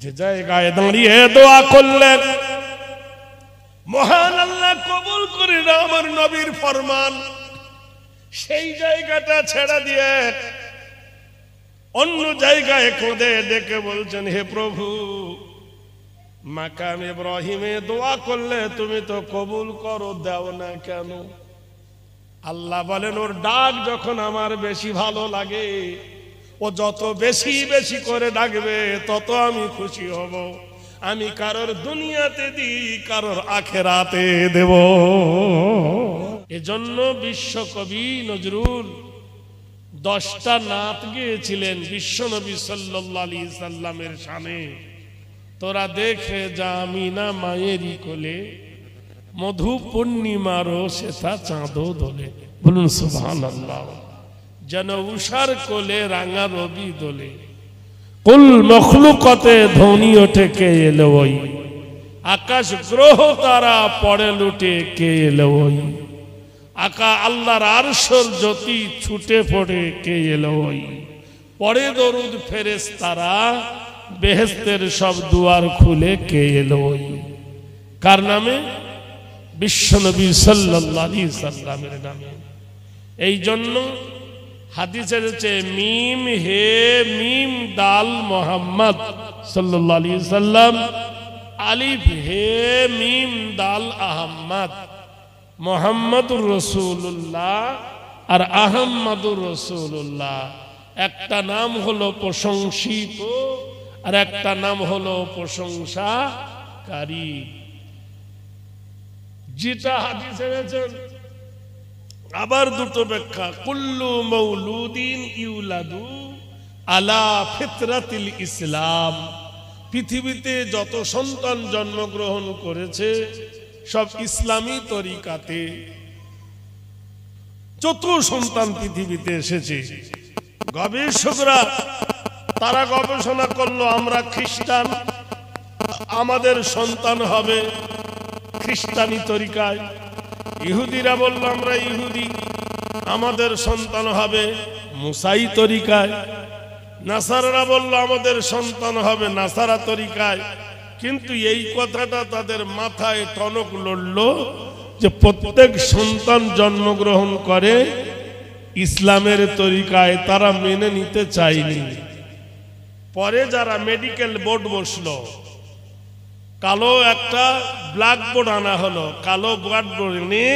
যে জায়গায় দাঁড়িয়ে দোয়া করলেন মহান আল্লাহ কবুল করে না আমার নবীর ফরমান, সেই জায়গাটা ছেড়ে দিয়ে অন্য জায়গায় খোদে ডেকে বলছেন, হে প্রভু, মাকাম ইব্রাহিমে দোয়া করলে তুমি তো কবুল করো, দাও না কেন? আল্লাহ বলেন, ওর ডাক যখন আমার বেশি ভালো লাগে, ও যত বেশি বেশি করে ডাকবে তত আমি খুশি হব। আমি কারোর দুনিয়াতে দিই, কারোর আখেরাতে দেব। এজন্য বিশ্বকবি নজরুল 10টা নাত গেয়েছিলেন বিশ্বনবী সাল্লাল্লাহু আলাইহি সাল্লামের শানে। তোরা দেখে যা আমিনা মায়েরই কোলে, মধু পূর্ণিমারও সেটা চাঁদও দোলে। বলুন সুবহানাল্লাহ। যেন উষার কোলে রাঙা রবি দোলে, কুল মখলুকতে ধ্বনি ওঠে কে এলো ওই, আকাশ গ্রহ তারা পড়ে লুটে কে এলো ওই, আকা আল্লাহর আরশের জ্যোতি ছুটে পড়ে কে এলো ওই, পড়ে দরুদ ফেরেশতারা বেহেশতের সব দুয়ার খুলে কে এলো ওই। কার নামে? বিশ্বনবী সাল্লাল্লাহু আলাইহি সাল্লামের নামে। এই জন্য হাদিসে আছে, মিম হে মিম দাল মোহাম্মদ সাল্লাল্লাহু আলাইহি সাল্লাম, আলিফ হে মিম দাল আহম্মদ। মোহাম্মদুর রাসূলুল্লাহ আর আহম্মদুর রাসূলুল্লাহ, একটা নাম হলো প্রশংসিত আর একটা নাম হলো প্রশংসাকারী। যেটা হাদিসে আছে, আবার দুটো ব্যাখ্যা, কুল্লু মাউলুদিন ইউলাদু আলা ফিতরাতিল ইসলাম। পৃথিবীতে যত সন্তান জন্মগ্রহণ করেছে সব ইসলামী তরিকাতে। যত সন্তান পৃথিবীতে এসেছে, গবেষকরা তারা গবেষণা করলো, আমরা খ্রিস্টান, আমাদের সন্তান হবে খ্রিস্টানি তরিকায়। ইহুদিরা বলল আমরা ইহুদি, আমাদের সন্তান হবে মুসাই তরিকায়। নাসারারা বলল আমাদের সন্তান হবে নাসারা তরিকায়। কিন্তু এই কথাটা তাদের মাথায় টনক লড়ল যে প্রত্যেক সন্তান জন্মগ্রহণ করে ইসলামের তরিকায়, তারা মেনে নিতে চায়নি। পরে যারা মেডিকেল বোর্ড বসলো, কালো একটা ব্ল্যাকবোর্ড আনা হলো, কালো ব্ল্যাকবোর্ড নিয়ে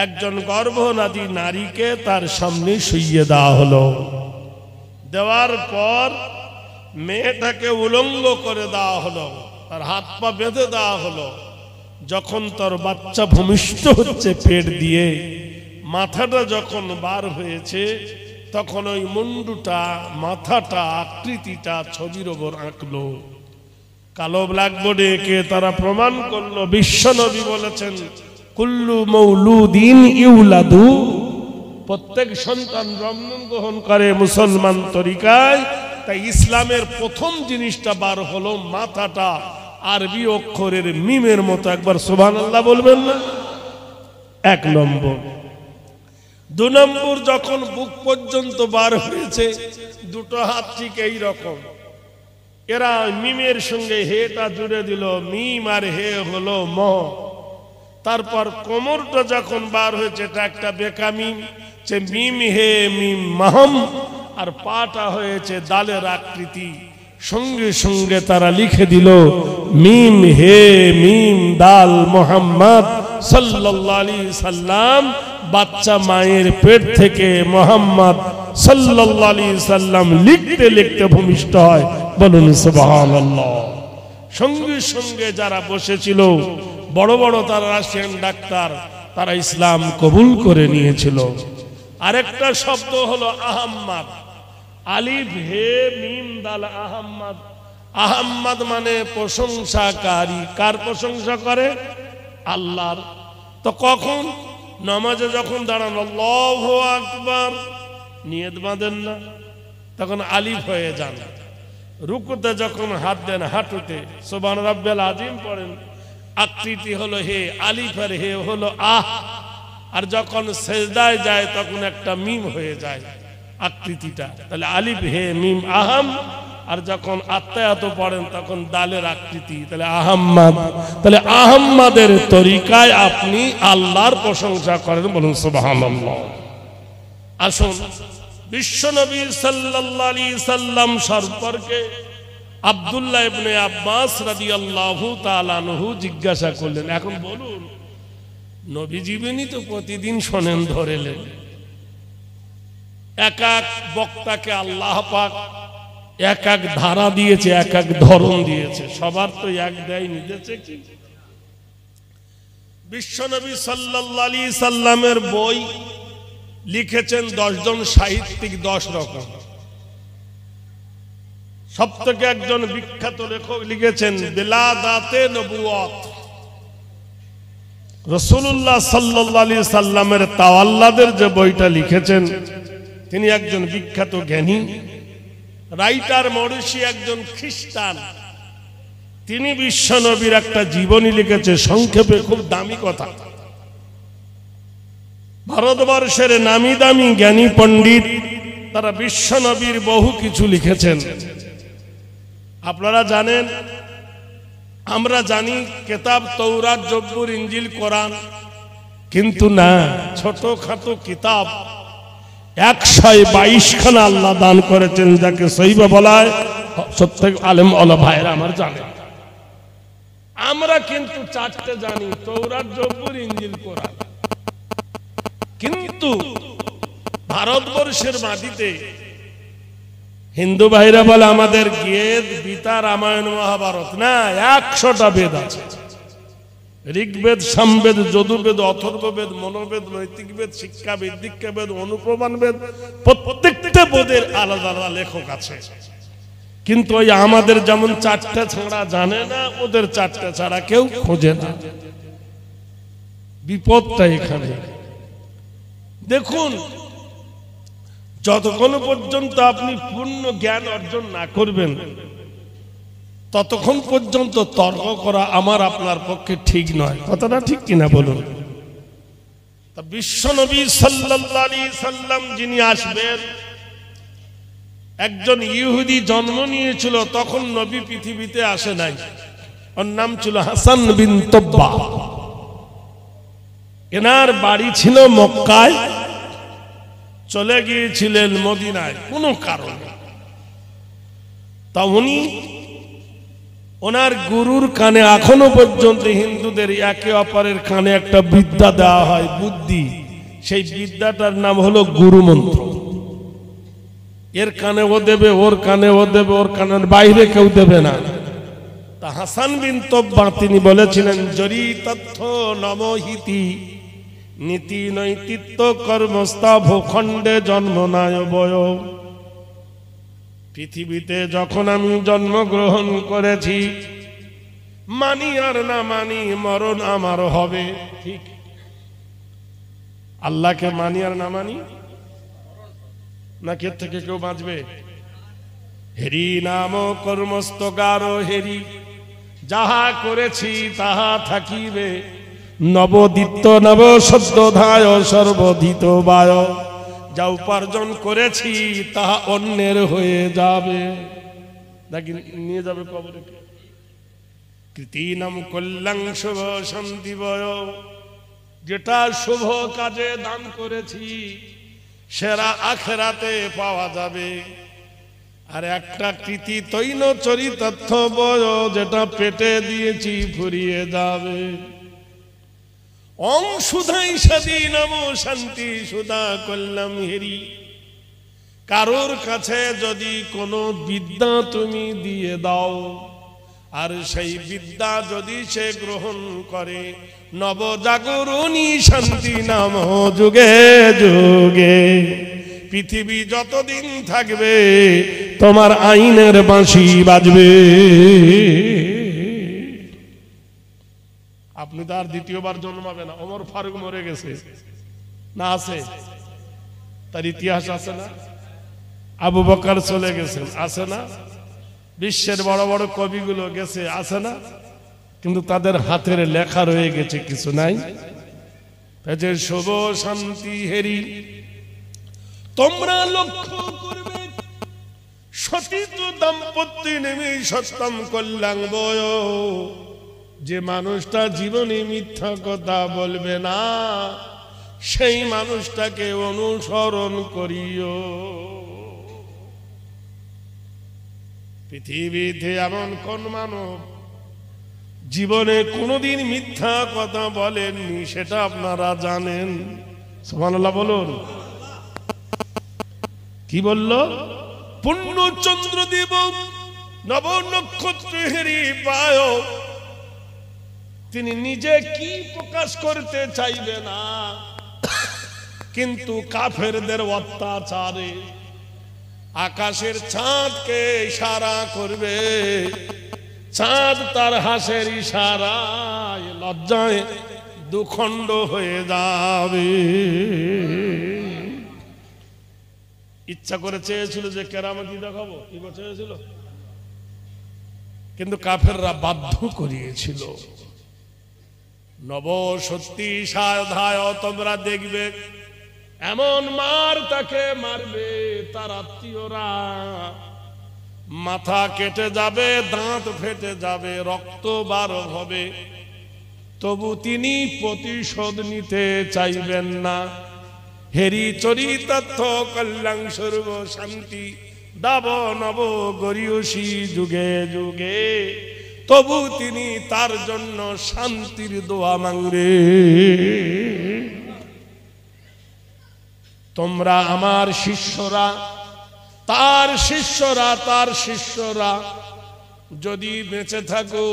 একজন গর্ভধারী নারীকে তার সামনে শুইয়ে দেওয়া হলো। দেওয়ার পর মেয়েটাকে উলঙ্গ করে দেওয়া হলো, তার হাত পা বেঁধে দেওয়া হলো। যখন তার বাচ্চা ভূমিষ্ঠ হচ্ছে পেট দিয়ে, মাথাটা যখন বার হয়েছে, তখন ওই মুন্ডুটা, মাথাটা, আকৃতিটা ছবির ওপর আঁকলো। কালো ব্ল্যাকবোর্ডে এঁকে তারা প্রমাণ করলো, বিশ্বনবী বলেছেন, কুল্লু মাউলুদিন ইউলাদু, প্রত্যেক সন্তান জন্মগ্রহণ করে মুসলমান তরিকায়। তাই ইসলামের প্রথম জিনিসটা বার হলো মাথাটা আরবি অক্ষরের মিমের মতো। একবার সুবহানাল্লাহ বলবেন না? 1 নম্বর। 2 নম্বর, যখন বুক পর্যন্ত বার হয়েছে, দুটো হাত ঠিক এই রকম, এরা মিমের সঙ্গে হেটা জুড়ে দিল, মিম আর হে হলো ম। তারপর কোমরটা যখন বার হয়েছে, এটা একটা বেকা মিম, যে মিম হে মিম মাহম, আর পাটা হয়েছে দালের আকৃতি। সঙ্গে সঙ্গে তারা লিখে দিল, মিম হে মিম দাল মোহাম্মদ সাল্লাল্লাহু আলাইহি সাল্লাম। বাচ্চা মায়ের পেট থেকে মোহাম্মদ সাল্লাল্লাহু আলাইহি সাল্লাম লিখতে লিখতে ভূমিষ্ঠ হয়। বলুন সুবহানাল্লাহ। সঙ্গে সঙ্গে যারা বসেছিল বড় বড় তারা রাশিয়ান ডাক্তার, তারা ইসলাম কবুল করে নিয়েছিল। আরেকটা শব্দ হলো আহম্মদ, আলিফ হে মিম দাল আহম্মদ। আহম্মদ মানে প্রশংসাকারী। কার প্রশংসা করে? আল্লাহর। তো কখন? নামাজে যখন দাঁড়ান আল্লাহু আকবার নিয়ত বাঁধেন না, তখন আলিফ হয়ে যান। রুকুতে যখন হাত দেন হাঁটুতে সুবহান রাব্বিল আযীম পড়েন, আকৃতি হলো হে, আলিফ আর হে হলো আহ। আর যখন সেজদায় যায় তখন একটা মিম হয়ে যায় আকৃতিটা। তাহলে আলিফ হে মিম আহম, আর যখন আত্মায়াত পড়েন তখন দালের আকৃতি, তাহলে আহম্মদ। তাহলে আহম্মদের তরিকায় আপনি আল্লাহর প্রশংসা করেন, বলুন সুবহানাল্লাহ। আসুন বিশ্বনবী সাল্লাল্লাহু আলাইহি সাল্লাম সম্পর্কে আব্দুল্লাহ ইবনে আব্বাস রাদিয়াল্লাহু তাআলা আনহু জিজ্ঞাসা করলেন, এখন বলুন নবী জীবনী তো প্রতিদিন শোনেন ধরেলেন, এক এক বক্তাকে আল্লাহ পাক এক এক ধারা দিয়েছে, এক এক ধরন দিয়েছে, সবার তো এক দেয়নি, দিয়েছে কি? বিশ্বনবী সাল্লাল্লাহু আলাইহি সাল্লামের বই লিখেছেন 10 জন সাহিত্যিক, 10 রকম। সবথেকে একজন বিখ্যাত লেখক লিখেছেন বিলাদাতে নবুয়ত, রাসূলুল্লাহ সাল্লাল্লাহু আলাইহি সাল্লামের তাওয়াল্লাদের যে বইটা লিখেছেন, তিনি একজন বিখ্যাত জ্ঞানী রাইটার, মরিশি একজন খ্রিস্টান, তিনি বিশ্বনবীর একটা জীবনী লিখেছে সংক্ষেপে, খুব দামি কথা। ভারতবর্ষের নামি দামি জ্ঞানী পণ্ডিত তারা বিশ্বনবীর বহু কিছু লিখেছেন। আপনারা জানেন, আমরা জানি কেতাব তৌরাত, জব্বুর, ইঞ্জিল, কোরআন, কিন্তু না, ছোটখাটো কিতাব 122 খানা আল্লাহ দান করেছেন, যাকে সহিবা বলা হয়। প্রত্যেক আলেম ওলামা ভাইরা আমার জানেন। আমরা কিন্তু 4টে জানি, তৌরাত, জব্বুর, ইঞ্জিল, কোরআন। কিন্তু ভারতবর্ষের মাটিতে হিন্দু ভাইরা বলে আমাদের গীত, গীতা, রামায়ণ, মহাভারত না, 100টা বেদ আছে। ঋগ্বেদ, সামবেদ, যজুর্বেদ, অথর্ববেদ, মনোবেদ, নৈতিক বেদ, শিক্ষাবেদ, দীক্ষাবেদ, অনুপ্রমাণ বেদ, প্রত্যেকটা বেদের আলাদা আলাদা লেখক আছে। কিন্তু ওই আমাদের যেমন 4টে ছাড়া জানে না, ওদের 4টে ছাড়া কেউ খোঁজে না। বিপদটা এখানে। দেখুন, যতক্ষণ পর্যন্ত আপনি পূর্ণ জ্ঞান অর্জন না করবেন, ততক্ষণ পর্যন্ত তর্ক করা আমার আপনার পক্ষে ঠিক নয়। কথাটা ঠিক কিনা বলুন? তা বিশ্বনবী সাল্লাল্লাহু আলাইহি সাল্লাম যিনি আসবেন, একজন ইহুদি জন্ম নিয়েছিল, তখন নবী পৃথিবীতে আসে নাই। ওর নাম ছিল হাসান বিন তব্বা। এনার বাড়ি ছিল মক্কায়, চলে গিয়েছিলেন মদিনায় কোনো কারণে। তা উনি ওনার গুরুর কানে, এখনো পর্যন্ত হিন্দুদের একে অপরের কানে একটা বিদ্যা দেওয়া হয়, বুদ্ধি। সেই বিদ্যাটার নাম হলো গুরু মন্ত্র। এর কানে ও দেবে, ওর কানে ও দেবে, ওর কানের বাইরে কেউ দেবে না। তা হাসান বিন তব্বা তিনি বলেছিলেন, জরি তথ্য নমহিতি নীতি নৈতিত্ব কর্মস্থা ভূখণ্ডে জন্ম নায় বয়। পৃথিবীতে যখন আমি জন্মগ্রহণ করেছি, মানি আর না মানি মরণ আমার হবে। ঠিক, আল্লাহকে মানি আর না মানি, না কে থেকে কেউ বাঁচবে? হেরি নাম কর্মস্থ গারো হেরি, যাহা করেছি তাহা থাকিবে। নবদিত্য নব সদ্য ধায় সর্বধিত বায়, যা উপার্জন করেছি তাহা অন্যের হয়ে যাবে, নাকি নিয়ে যাবে কবরে। কৃতিনাম কল্যাণ শুভ শান্তি বয়, যেটা শুভ কাজে দান করেছি সেরা আখেরাতে পাওয়া যাবে। আর একটা কৃতি তৈন চরিতার্থ বয়, যেটা পেটে দিয়েছি ফুরিয়ে যাবে। ওম সুধাই সাদী নম শান্তি সুধা কল্যাণ হেরি। কারোর কাছে যদি কোনো বিদ্যা তুমি দিয়ে দাও, আর সেই বিদ্যা যদি সে গ্রহণ করে, নবজাগরণী শান্তি নাম যুগে যুগে। পৃথিবী যতদিন থাকবে তোমার আইনের বাঁশি বাজবে। আপনি তো আর দ্বিতীয়বার জন্মাবে না। ওমর ফারুক মরে গেছে না, আছে? তার ইতিহাস আছে না? আবু বকর চলে গেছেন, আছে না? বিশ্বের বড় বড় কবিগুলো গেছে, আছে না? কিন্তু তাদের হাতের লেখা রয়ে গেছে, কিছু নাই। শুভ শান্তি হেরি, তোমরা লক্ষ্য করবে সতীত দাম্পত্য নেমেই সত্যম কল্যাণ বয়, যে মানুষটা জীবনে মিথ্যা কথা বলবে না সেই মানুষটাকে অনুসরণ করিও। পৃথিবীতে এমন কোন মানব জীবনে কোনোদিন মিথ্যা কথা বলেননি সেটা আপনারা জানেন? সুবহানাল্লাহ বলুন। কি বলল? পূর্ণচন্দ্রদেব নব নক্ষত্র হেরি পায়, তিনি নিজে কি প্রকাশ করতে চাইবে না, কিন্তু কাফেরদের অত্যাচারে আকাশের চাঁদকে ইশারা করবে, চাঁদ তার হাসের ইশারায় লজ্জায় দুখণ্ড হয়ে যাবে। ইচ্ছা করে চেয়েছিল যে কেরামতি দেখাবো, কি চেয়েছিল, কিন্তু কাফেররা বাধ্য করিয়েছিল। নব সত্যি সাধায় তোমরা দেখবে এমন মার তাকে মারবে তার আত্মীয়রা, মাথা কেটে যাবে, দাঁত ফেটে যাবে, রক্ত বার হবে, তবু তিনি প্রতিশোধ নিতে চাইবেন না। হেরি চরিতার্থ কল্যাণ সর্ব শান্তি দাব নব গরিয়সী যুগে যুগে, তবু তিনি তার জন্য শান্তির দোয়া মাংবে। তোমরা আমার শিষ্যরা, তার শিষ্যরা, তার শিষ্যরা যদি বেঁচে থাকো,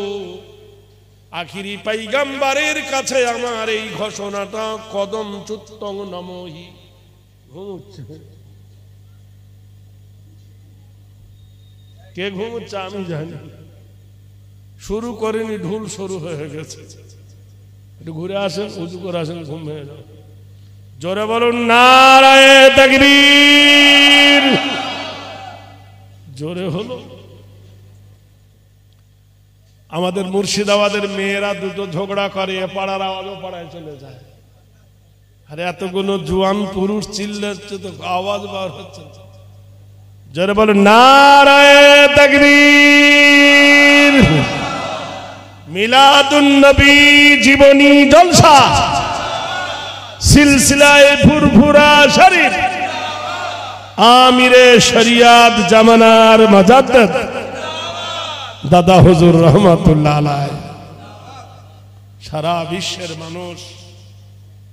আখিরি পয়গম্বরের কাছে আমার এই ঘোষণাটা কদম চুত্তং নমহি। ঘুমুচ্ছে কে? ঘুমুচ্ছে আমি জানি, শুরু করেনি, ঢুল শুরু হয়ে গেছে। একটু ঘুরে আসেন, উজু করে আসেন, ঘুম হয়ে যাবে। জোরে বলুন নারায়ে তাকবীর। জোরে হলো। আমাদের মুর্শিদাবাদের মেয়েরা দুটো ঝগড়া করে, এ পাড়ার আওয়াজ ও পাড়ায় চলে যায়। আরে এতগুলো জোয়ান পুরুষ চিল্লাচ্ছে তো আওয়াজ বার হচ্ছে। জোরে বলুন নারায়ে তাকবীর। মিলাদুন নবী জীবনী জলসা সিলসিলায়ে ফুরফুরা শরীফ আমিরে শরিয়াত জামানার মুজাদ্দিদ দাদা হুজুর রহমাতুল্লাহ আলাইহি। সারা বিশ্বের মানুষ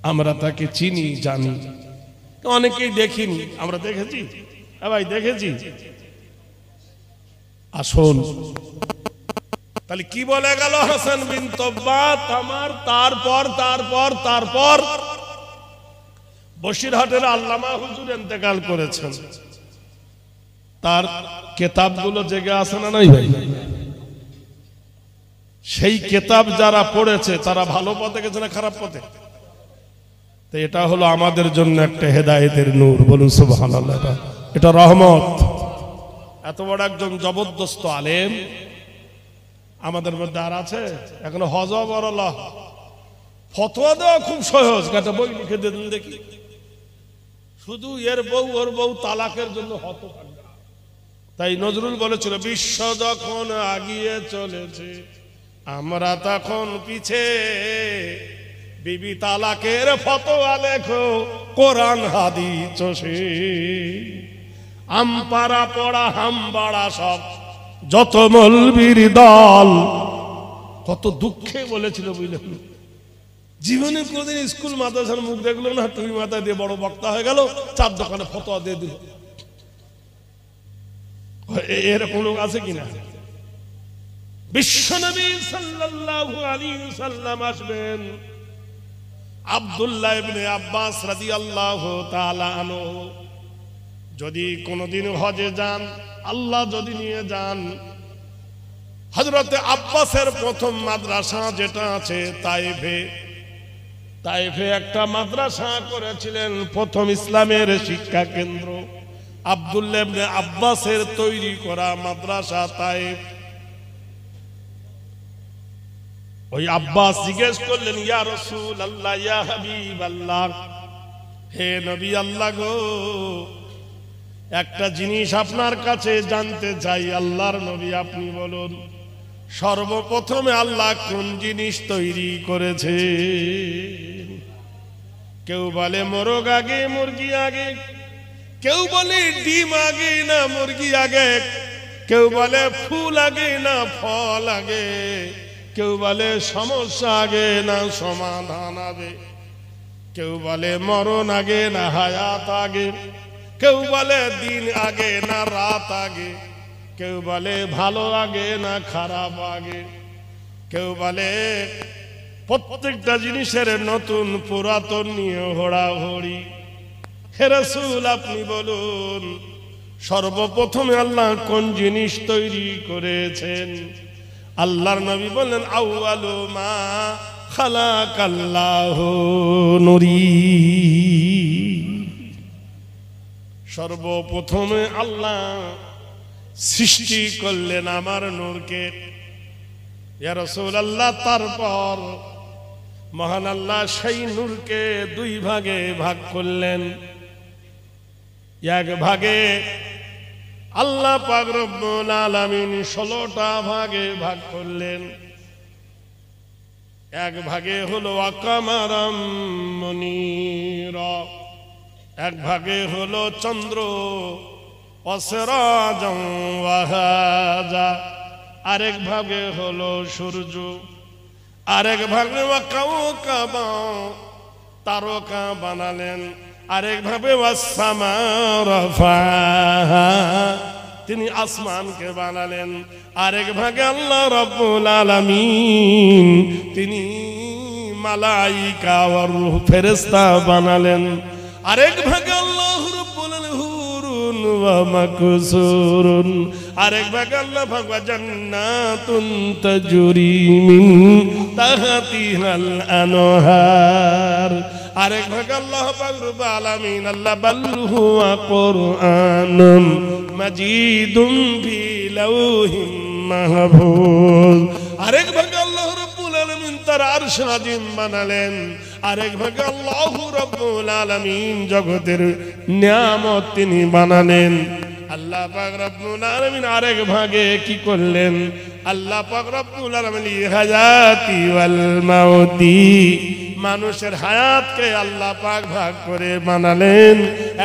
আমরা তাকে চিনি, জানি, অনেকেই দেখিনি, আমরা দেখেছি। ভাই দেখেছি। আসুন, তাহলে কি বলে গেল হাসান বিন তব্বাত আমার, তারপর তারপর তারপর বসিরহাটের আল্লামা হুজুর ইন্তেকাল করেছেন। তার কিতাবগুলো জেগে আছে না নাই ভাই? সেই কিতাব যারা পড়েছে তারা ভালো পথে গেছে না খারাপ পথে? তো এটা হলো আমাদের জন্য একটা হেদায়েতের নূর। বলুন সুবহানাল্লাহ। এটা রহমত। এত বড় একজন জবরদস্ত আলেম আমাদের মধ্যে আর আছে? এখন হজ বড়লা ফতোয়া দেওয়া খুব সহজ, একটা বই লিখে দিন দেখি, শুধু এর বউ ওর বউ তালাকের জন্য হত। তাই নজরুল বলেছিল, বিশ্ব যখন আগিয়ে চলেছে আমরা তখন পিছে, বিবি তালাকের ফতোয়া লেখো কোরআন হাদিস চষে, আমপারা পড়া হামবাড়া সব যত মৌলবীর দল। কত দুঃখে বলেছিল বুঝলেন। জীবনে কোনদিন স্কুল মাদ্রাসার মুখ দেখলো না, তুমি মাথা দিয়ে বড় বক্তা হয়ে গেল, চার দোকানে ফতোয়া দিয়ে দিল। এরকম লোক আছে কিনা? বিশ্বনবী সাল্লাল্লাহু আলাইহি ওয়াসাল্লাম আসবেন, আব্দুল্লাহ ইবনে আব্বাস রাদিয়াল্লাহু তাআলা আনহু যদি কোনদিন হজে যান, আল্লাহ যদি নিয়ে যান, হযরতে আব্বাসের প্রথম মাদ্রাসা যেটা আছে তায়েফে, তায়েফে একটা মাদ্রাসা করেছিলেন, প্রথম ইসলামের শিক্ষা কেন্দ্র আব্দুল্লাহ ইবনে আব্বাসের তৈরি করা মাদ্রাসা তায়েফ। ওই আব্বাস জিজ্ঞেস করলেন, ইয়া রাসূলুল্লাহ, ইয়া হাবিবাল্লাহ, হে নবী আল্লাহ গো, একটা জিনিস আপনার কাছে জানতে চাই, আল্লাহর নবী আপনি বলুন, সর্বপ্রথমে আল্লাহ কোন জিনিস তৈরি করেছে? কেউ বলে মোরগ আগে মুরগি আগে, কেউ বলে ডিম আগে না মুরগি আগে, কেউ বলে ফুল আগে না ফল আগে, কেউ বলে সমস্যা আগে না সমাধান আগে, কেউ বলে মরণ আগে না হায়াত আগে, কেউ বলে দিন আগে না রাত আগে, কেউ বলে ভালো আগে না খারাপ আগে, কেউ বলে প্রত্যেকটা জিনিসের নতুন পুরাতন নিয়ে হোড়াহড়ি। হে রাসূল আপনি বলুন, সর্বপ্রথমে আল্লাহ কোন জিনিস তৈরি করেছেন? আল্লাহর নবী বললেন, আউয়ালু মা খালাকাল্লাহু নূরি। সর্বপ্রথমে আল্লাহ সৃষ্টি করলেন আমার নূরকে। ইয়া রাসূলুল্লাহ, তারপর মহান আল্লাহ সেই নূরকে দুই ভাগে ভাগ করলেন। এক ভাগে আল্লাহ পাক রব্বুল আলামিন 16টা ভাগে ভাগ করলেন। এক ভাগে হলো আকামারাম মুনীরা, এক ভাগে হলো চন্দ্র অসরাজাম ওয়াহাজা, আরেক ভাগে হলো সূর্য, আরেক ভাগে কাওকাবা তারকা বানালেন, আরেক ভাবে ওয়াসসামা রাফাহা তিনি আসমানকে বানালেন, আরেক ভাগে আল্লাহ রাব্বুল আলামিন তিনি মালাইকা ওয়ার রূহ ফেরেশতা বানালেন, আরেক ভাগে আল্লাহ রাব্বুল হুরুন ওয়া মাকসুরুন, আরেক ভাগে আল্লাহ ভাগবা জান্নাতুন তাজরি মিন তাহতিহাল আনহার, আরেক ভাগে আল্লাহ পাক রব্বুল আলামিন আল্লাহ বাল হুয়া কুরআনুন মাজিদুম ফি লাওহিম মাহফুজ, আরেক ভাগে আল্লাহ রাব্বুল আলামিন তার আরশ আজিম বানালেন, আরেক ভাগে আল্লাহ রাব্বুল আলামিন জগতের নিয়ামত তিনি বানালেন। আল্লাহ পাক রব্বুল আলামিন আরেক ভাগে কি করলেন? আল্লাহ পাক রব্বুল আলামিন হায়াতি ওয়াল মাউতি মানুষের হায়াতকে আল্লাহ পাক ভাগ করে বানালেন।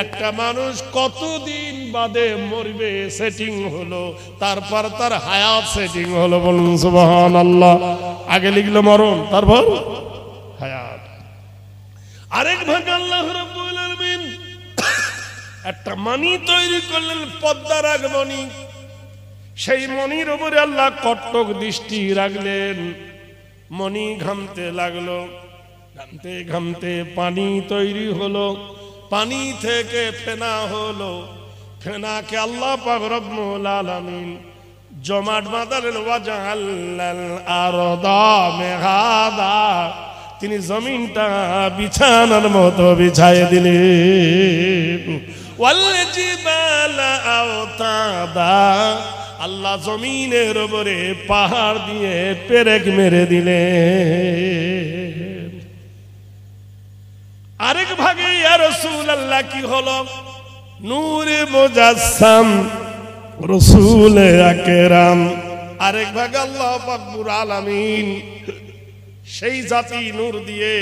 একটা মানুষ কতদিন বাদে মরবে সেটিং হলো, তারপর তার হায়াত সেটিং হলো। বলুন সুবহানাল্লাহ। আগে লিখলো মরণ, তারপর হায়াত। আরেক ভাগ আল্লাহ রাব্বুল আলামিন একটা মণি তৈরি করলেন, পদ্মার এক মণি। সেই মণির উপরে আল্লাহ কটক দৃষ্টি রাখলেন। মণি ঘামতে লাগলো, ঘামতে ঘামতে পানি তৈরি হলো, পানি থেকে ফেনা হলো, ফেনাকে আল্লাহ পাক রব্বুল আলামিন জমাট বাঁধালেন। ওয়াজআলাল আরদা মেহাদা তিনি জমিনটা বিছানার মতো বিছায়ে দিলেন। ওয়াল জিবালা আওতাদা আল্লাহ জমিনের উপরে পাহাড় দিয়ে পেরেক মেরে দিলেন। আরেক ভাগে ইয়া রাসূলুল্লাহ কি হলো? নূরে মুজাসসাম রাসূল আকরাম। আরেক ভাগে আল্লাহ পাক রব্বুল আলামিন সেই জাতি নূর দিয়ে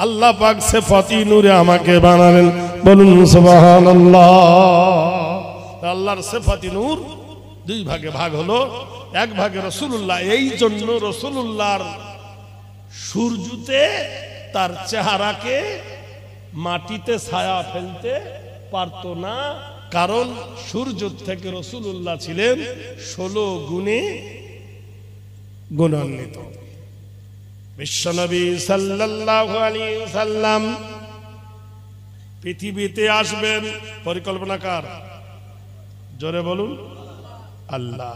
আল্লাহ পাক সিফাতি নূরে আমাকে বানালেন। বলুন সুবহানাল্লাহ। আল্লাহর সিফাতি নূর দুই ভাগে ভাগ হলো। এক ভাগে রাসূলুল্লাহ, এই জন্য রাসূলুল্লাহর সূর্যতে তার চেহারাকে মাটিতে ছায়া ফেলতে পারত না, কারণ সূর্য থেকে রাসূলুল্লাহ ছিলেন 16 গুণে গুণান্বিত। বিশ্বনবী সাল্লাল্লাহু আলাইহি ওয়াসাল্লাম পৃথিবীতে আসবেন, পরিকল্পনা কার? জোরে বলুন। আল্লাহ।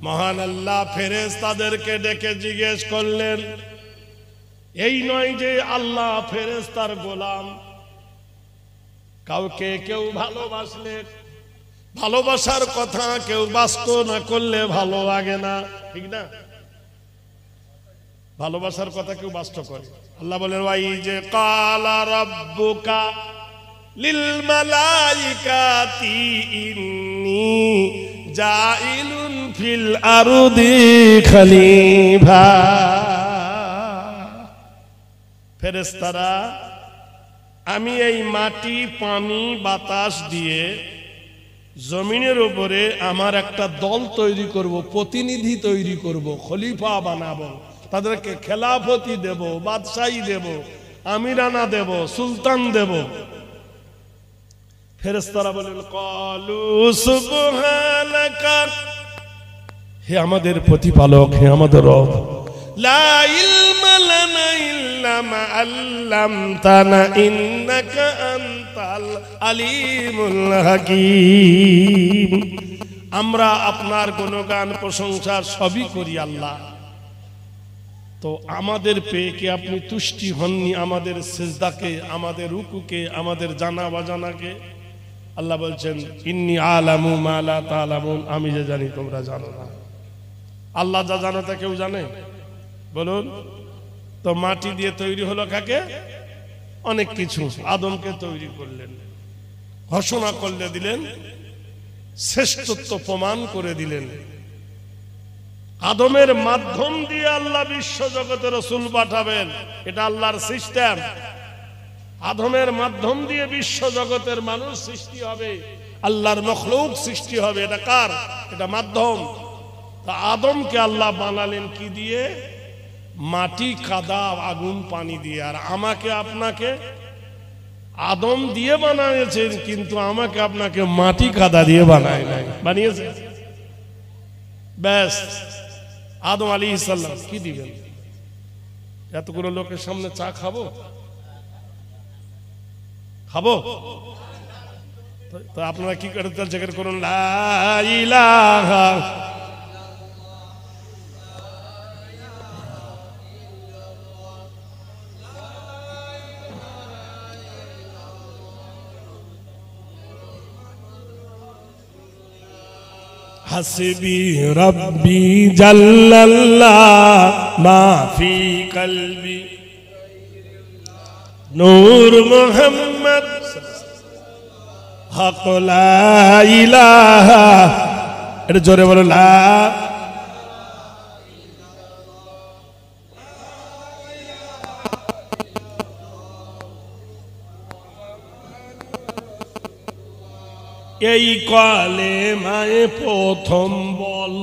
মহান আল্লাহ ফেরেশতাদেরকে ডেকে জিজ্ঞেস করলেন, এই নয় যে আল্লাহ ফেরেশতার গোলাম, কাউকে কেউ ভালোবাসলে ভালোবাসার কথা কেউ বাস্তব না করলে ভালো লাগে না, ঠিক না? ভালোবাসার কথা কেউ বাস্তব করে। আল্লাহ বলেন, ওয়াই যে কালা রাব্বুকা লিল মালাইকাতি ইন্নী জাইলুন ফিল আরদি খলিফা। ফেরেশতারা, আমি এই মাটি পানি বাতাস দিয়ে জমিনের উপরে আমার একটা দল তৈরি করব, প্রতিনিধি তৈরি করব, খলিফা বানাবো, তাদেরকে খেলাফতি দেব, বাদশাহী দেব, আমিরানা দেব, সুলতান দেব। ফেরেশতারা বলেন ক্বালু সুবহানাকা, হে আমাদের প্রতিপালক, হে আমাদের রব, লা ইলমা লানা ইল্লা মা আল্লামতানা ইন্নাকা আনতাল আলিমুল হাকীম। আমরা আপনার গুণগান প্রশংসা সবই করি আল্লাহ, তো আমাদের পেয়ে কি আপনি তুষ্টি হননি? আমাদের সিজদাকে, আমাদের রুকুকে, আমাদের জানা বাজানাকে? আল্লাহ বলছেন ইন্নী আলামু মা লা তা'লামুন, আমি যে জানি তোমরা জানো না। আল্লাহ যা জানে তা কেউ জানে? বলুন তো। মাটি দিয়ে তৈরি হলো কাকে? অনেক কিছু। আদমকে তৈরি করলেন, ঘোষণা করলে দিলেন, শ্রেষ্ঠত্ব প্রমাণ করে দিলেন। আদমের মাধ্যম দিয়ে আল্লাহ বিশ্ব জগতে রাসূল পাঠাবেন, এটা আল্লাহর সিস্টেম। আদমের মাধ্যম দিয়ে বিশ্ব জগতের মানুষ সৃষ্টি হবে, আল্লাহর মখলুক সৃষ্টি হবে। এটা কার? এটা মাধ্যম। তা আদমকে আল্লাহ বানালেন কি দিয়ে? মাটি, কাদা, আগুন, পানি দিয়ে। আর আমাকে আপনাকে আদম দিয়ে বানিয়েছেন, কিন্তু আমাকে আপনাকে মাটি কাদা দিয়ে বানায় নাই, বানিয়েছে। ব্যাস, আদম আলাইহিস সালাম কি দিবেন? এতগুলো লোকের সামনে চা খাবো? খাবো তো আপনারা কি করতে জিকির করুন, লা ইলাহা হাসবি রব্বি জাল্লাল্লাহ মা ফি কলবি নূর মুহাম্মদ হক লা ইলাহা। এটা জোরে বলো, লা। এই কালেমায় প্রথম বল,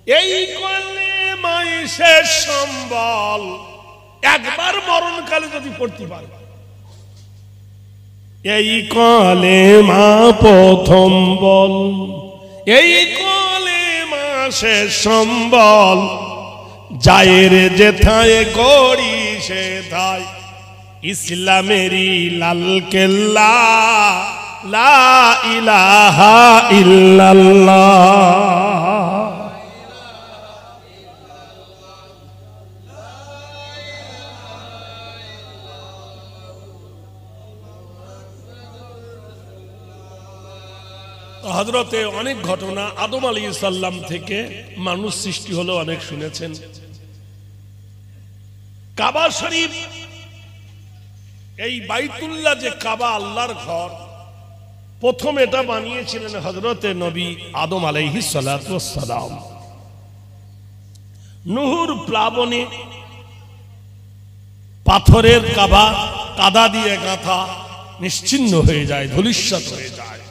এই কালেমায় শেষ সম্বল। একবার মরণকালে যদি পড়তে পারবে, এই কালেমা প্রথম বল, এই কালেমা শেষ সম্বল। যায়ের যেথায় করি সেথায় ইসলামেরই লাল কেল্লা, লা ইলাহা ইল্লাল্লাহ। হযরতে অনেক ঘটনা আদম আলাইহিস সালাম থেকে মানুষ সৃষ্টি হলো, অনেক শুনেছেন। কাবা শরীফ, এই বাইতুল্লাহ যে কাবা, আল্লাহর ঘর, প্রথম এটা বানিয়েছিলেন হযরতে নবী আদম আলাইহিস সালাতু ওয়াস সালাম। নুহুর প্লাবনে পাথরের কাবা কাদা দিয়ে গাঁথা নিশ্চিহ্ন হয়ে যায়, ধূলিসাৎ হয়ে যায়।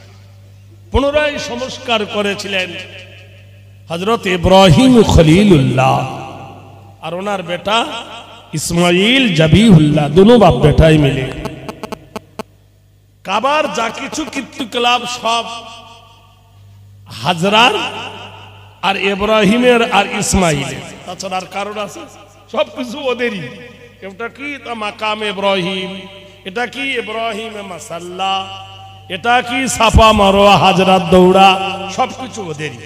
পুনরায় সংস্কার করেছিলেন হযরত ইব্রাহিম খলিলুল্লাহ আর ওনার বেটা ইসমাইল জবিহুল্লাহ, দুনো বাপ বেটাই মিলে। কাবার যা কিছু কীর্তিকলাপ সব হাজরার আর ইব্রাহিমের আর ইসমাইলের, তাছাড়া আর কারণ আছে? সবকিছু ওদেরই। এটা কি? তা মাকাম ইব্রাহিম, এটা কি ইব্রাহিম মাসাল্লা, এটা কি সাফা মারওয়া হাজরাত দৌড়া, সবকিছু ওদেরই।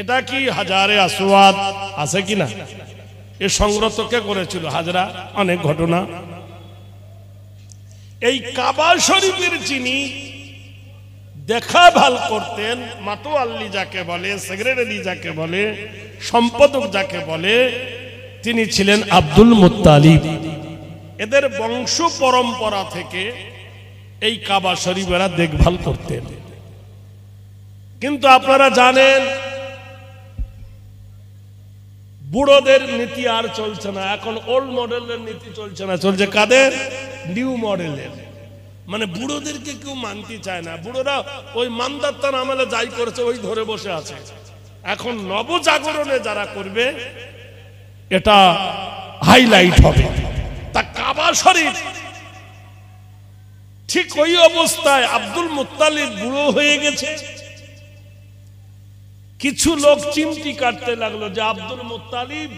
এটা কি হাজারে আসওয়াদ আছে কিনা? এ সংগ্রহ কে করেছিল? হাজরা। অনেক ঘটনা। এই কাবা শরীফের যিনি দেখা ভাল করতেন, মাতোয়াল্লি যাকে বলে, সেক্রেটারি যাকে বলে, সম্পাদক যাকে বলে, তিনি ছিলেন আব্দুল মুত্তালিব। এদের বংশ পরম্পরা থেকে এই কাবা শরীফেরা দেখভাল করতেন। কিন্তু আপনারা জানেন বুড়োদের নীতি আর চলছে না, এখন ওল্ড মডেলের নীতি চলছে না, চলছে কাদের? নিউ মডেলের। মানে বুড়োদেরকে কেউ মানতে চায় না, বুড়োরা ওই মানদাত্তার আমলে যাই করেছে ওই ধরে বসে আছে। এখন নবজাগরণে যারা করবে এটা হাইলাইট হবে। তা কাবা শরীফ ঠিক ওই অবস্থায় আব্দুল মুত্তালিব বুড়ো হয়ে গেছে। কিছু লোক চিমটি কাটতে লাগলো যে আব্দুল মুত্তালিব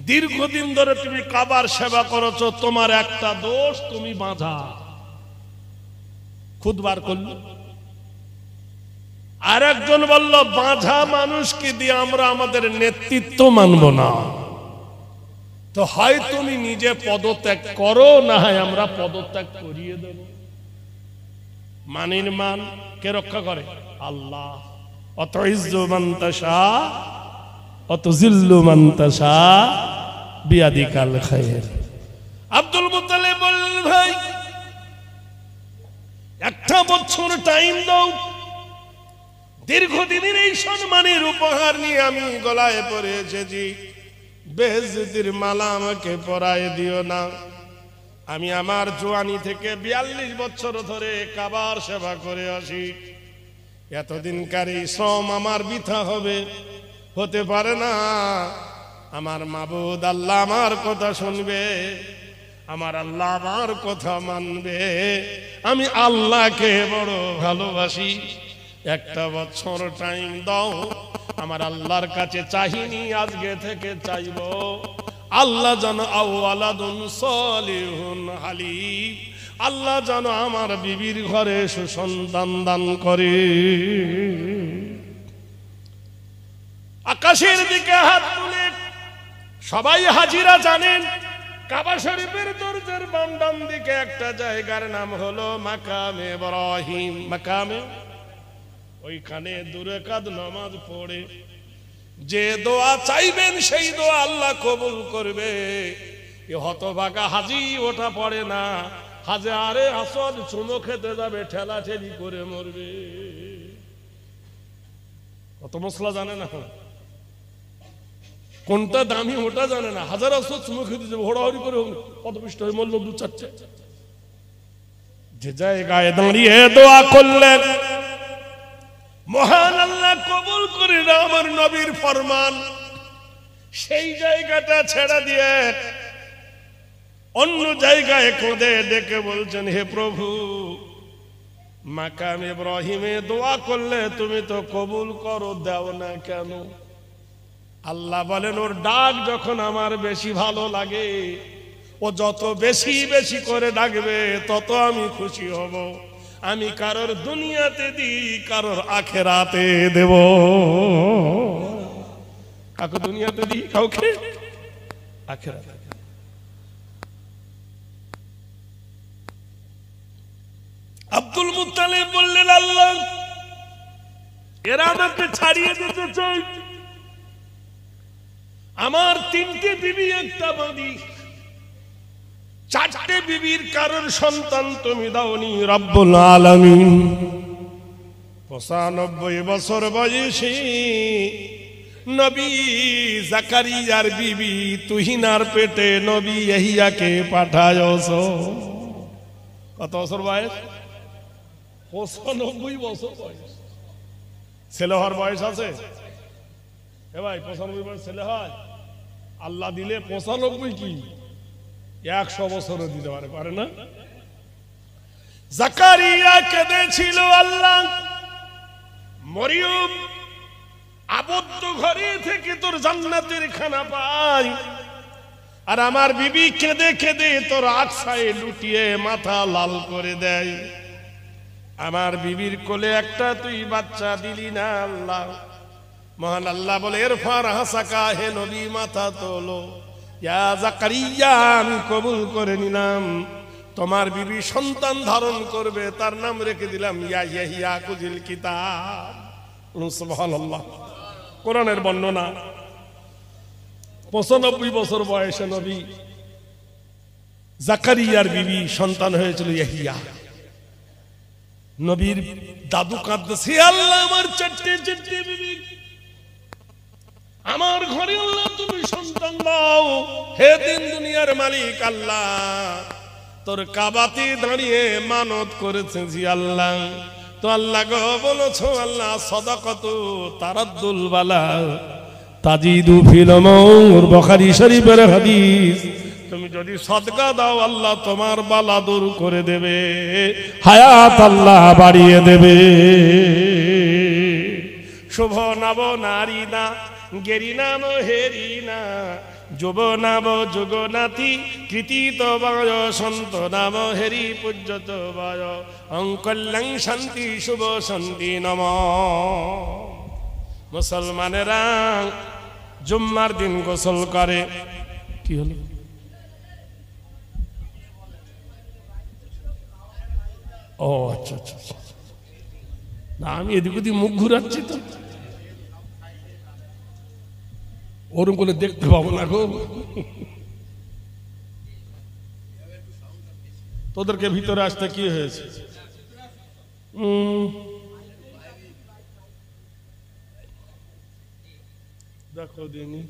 দীর্ঘদিন ধরে তুমি কাবার সেবা করেছো, তোমার একটা দোষ, তুমি বাঁধা। খুদবার করলো। আর একজন বলল বাঁধা মানুষকে দিয়ে আমরা আমাদের নেতৃত্ব মানব না, তো হয় তুমি নিজে পদত্যাগ করো, না হয় আমরা পদত্যাগ করিয়ে দেব। মানির মান কে রক্ষা করে? আল্লাহ। অত ইজ্জু মান তাশা অত জিল্লু মান তাশা বিয়াদিকাল খায়র। আব্দুল মুত্তালিব বললেন ভাই একটা বছর টাইম দাও, দীর্ঘদিনের এই সম্মানের উপহার নিয়ে আমি গলায় পরে এসেছি, বেইজ্জতির মালা আমাকে পরায় দিও না। আমি আমার জওয়ানি থেকে 42 বছর ধরে কাবার সেবা করে আসি, এতদিনকার এই শ্রম আমার বৃথা হবে? হতে পারে না। আমার মাবুদ আল্লাহ আমার কথা শুনবে, আমার আল্লাহ আমার কথা মানবে। আমি আল্লাহকে বড় ভালোবাসি, একটা বছর টাইম দাও। আমার আল্লাহর কাছে চাহিনি, আজকে থেকে চাইব আল্লাহ যেন আওয়ালাদুন সলিহুন হালিম, আল্লাহ যেন আমার বিবির ঘরে সুসন্তান দান করে। আকাশের দিকে হাত তুলে সবাই হাজিরা জানেন কাবা শরীফের দরজার বাম ডান দিকে একটা জায়গার নাম হলো মাকামে ইব্রাহিম। মাকামে, ওইখানে 2 রাকাত নামাজ পড়ে যে দোয়া চাইবেন সেই দোয়া আল্লাহ কবুল করবে। এ হতভাগা হাজি ওটা পড়ে না, হাজে আরে আসল চুমো খেতে যাবে, ঠেলা ঠেলি করে মরবে। কত মশলা জানে না, কোনটা দামি ওটা জানে না। হাজার আসল চুমো খেতে যাবে, হোড়াহড়ি করে পদপিষ্ট হয়ে মরল 2-4টে। যে জায়গায় দাঁড়িয়ে দোয়া করলেন মহান আল্লাহ কবুল করে না আমার নবীর ফরমান, সেই জায়গাটা ছেড়ে দিয়ে অন্য জায়গায় খোদে ডেকে বলছেন হে প্রভু, মাকাম ইব্রাহিমে দোয়া করলে তুমি তো কবুল করো, দাও না কেন? আল্লাহ বলেন ওর ডাক যখন আমার বেশি ভালো লাগে, ও যত বেশি বেশি করে ডাকবে তত আমি খুশি হব। আমি কারোর দুনিয়াতে দিই, কারোর আখেরাতে দেব। কাউকে দুনিয়াতে দিই, কাউকে আখেরাতে। আব্দুল মুত্তালিব বললেন আল্লাহ এরা আমাকে ছাড়িয়ে দিতে চাই, আমার 3টে বিবি একটা বাঁধি, 4টে বিবির কারোর সন্তান তুমি দাওনি রব্বুল আলামিন। 95 বছর বয়সী নবী জাকারিয়ার বিবি তুহিনার পেটে নবী ইয়াহিয়াকে পাঠায়ছো। কত বছর বয়স? 95 বছর বয়স। ছেলে হওয়ার বয়স আছে? এ ভাই 95 বয়স ছেলে হয়? আল্লাহ দিলে 95 কি 100 বছরও দিতে পারে না? জাকারিয়া কেঁদেছিল আল্লাহ মরিয়ম আবদ্ধ ঘরে থেকে তোর জান্নাতের খানা পাই, আর আমার বিবি কেঁদে কেঁদে তোর আকসায় লুটিয়ে মাথা লাল করে দেয়। আমার বিবির কোলে একটা তুই বাচ্চা দিলি না আল্লাহ। মহান আল্লাহ বলে ইরফার হাসাকা, হে নবী মাথা তোলো। ইয়া জাকারিয়া আমি কবুল করে নিলাম, তোমার বিবি সন্তান ধারণ করবে, তার নাম রেখে দিলাম ইয়াহিয়া কুজিল কিতাব। সুবহানাল্লাহ। কোরআনের বর্ণনা। 95 বছর বয়সে নবী জাকারিয়ার বিবি সন্তান হয়েছিল ইয়াহিয়া। নবীর দাদু কাঁদতেছে, আল্লাহ আমার চারটে বিবি, আমার ঘরে আল্লাহ তুমি সন্তান দাও। হে দিন দুনিয়ার মালিক আল্লাহ, তোর কাবাতে দাঁড়িয়ে মানত করেছে জি আল্লাহ, তো আল্লাহ গো বলেছো আল্লাহ সাদাকাতু তারাদ্দুল বালা তাজিদু ফিল উমুর, বুখারী শরীফের হাদিস। তুমি যদি সদকা দাও আল্লাহ তোমার বালা দূর করে দেবে, হায়াত আল্লাহ বাড়িয়ে দেবে। শুভ নব নারী না গেরি নাম হেরি না, যুব নাম যুগনাথি কৃতিত বয়, সন্ত নাম হেরি পূজ্যত বয়, অঙ্কল্যাং শান্তি শুভ শান্তি নম। মুসলমানেরা জুম্মার দিন গোসল করে। কি হলো? ও আচ্ছা আচ্ছা, না আমি এদিক ওদিক মুখ ঘুরাচ্ছি তো, ওরকম করে দেখতে পাবো না গো। তোদেরকে ভিতরে আসতে কি হয়েছে? দেখো দিনি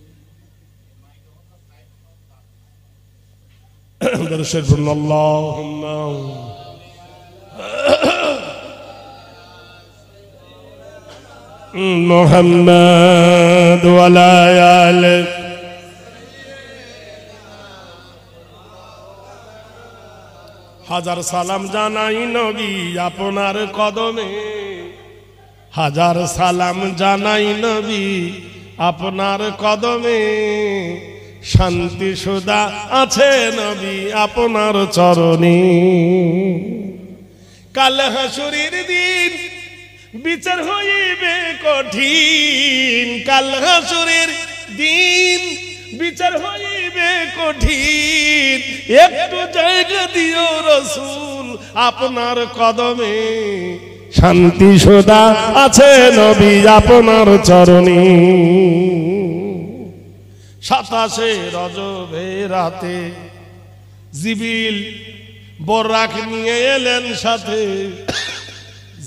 মুহাম্মদ ওয়ালা আলে। হাজার সালাম জানাই নবী আপনার কদমে, হাজার সালাম জানাই নবী আপনার কদমে, শান্তি সুধা আছে নবী আপনার চরণে। কাল হাসুরের দিন বিচার হইবে কঠিন, কাল হাসুরের দিন বিচার হইবে কঠিন, একটু জায়গা দিও রাসূল আপনার কদমে, শান্তি সুধা আছে নবী আপনার চরণে। 27 রজবে রাতে জিবরিল বরাক নিয়ে এলেন সাথে,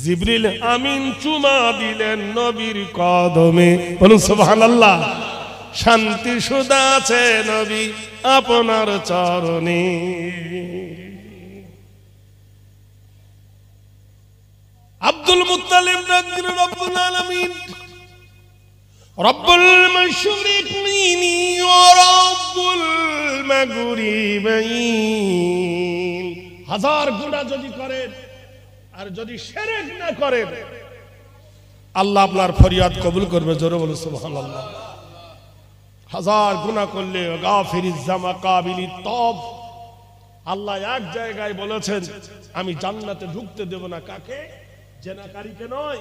জিবরিল আমিন চুমা দিলেন নবীর কদমে। বলুন সুবহানাল্লাহ। শান্তি সুধা আছে নবী আপনার চরণে। আব্দুল মুত্তালিব ডাকলেন রব্বুল আলামিন, রব্বুল মাশরিকাইনি ওয়া রব্বুল মাগরিবাইন। হাজার গুনাহ যদি করেন আর যদি শিরক না করেন আল্লাহ আপনার ফরিয়াদ কবুল করবে। জোরে বলুন সুবহানাল্লাহ। হাজার গুনাহ করলে গাফিরিজ জামা কাবিলিত তওব, আল্লাহ এক জায়গায় বলেছেন আমি জান্নাতে ঢুকতে দেব না কাকে? জেনাকারীকে নয়,